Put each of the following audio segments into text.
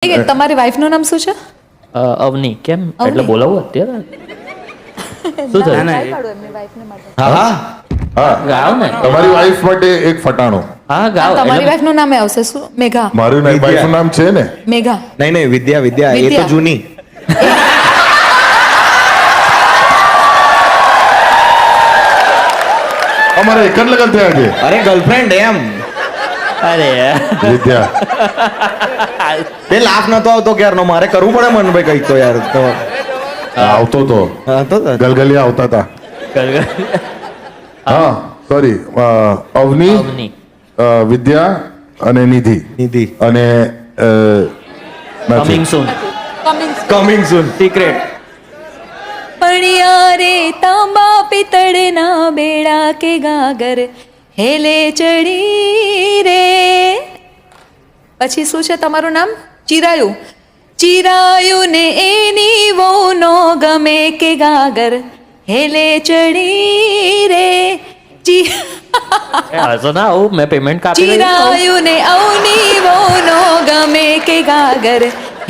તમારી વાઈફનું નામ શું છે? અવની. કેમ એટલે બોલાવું અત્યારે? શું થયું? હા ગાવ ને. તમારી વાઈફ માટે એક ફટાણું. હા ગાવ. તમારી વાઈફનું નામ આવશે શું? મેઘા. મારું વાઈફનું નામ છે ને મેઘા. નહીં વિદ્યા વિદ્યા એ તો વિદ્યા. જૂની અમારે એક જ લગ્ન થયા છે. અરે ગર્લફ્રેન્ડ એમ અરે વિદ્યા તે લાફ નતો આવતો ક્યારનો મારે કરવું પડે મનભાઈ કઈક તો યાર તો આવતો તો હા તો ગલગલિયા આવતા હતા. હા સોરી અવની અવની. વિદ્યા અને નિધિ નિધિ અને coming soon. Coming soon secret. પણિયા રે તાંબા પિત્તળના બેડા કે ગાગર હેલે ચડી રે. પછી શું છે તમારું નામ? ચિરાયુ. ચિરાયુ ને એની વો નો ગમે કે ગાગર હેલે ચડી રે. હસો ના આવું મેં પેમેન્ટ કાપી લઈ. ચિરાયુ ને અવની વો નો ગમે કે ગાગર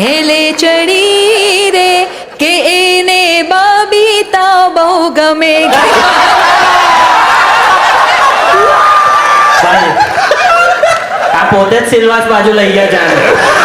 હેલે ચડી રે કે એને બબીતા બહુ ગમે. આ પોતે જ સિલવાસ બાજુ લઈ ગયા જાણે.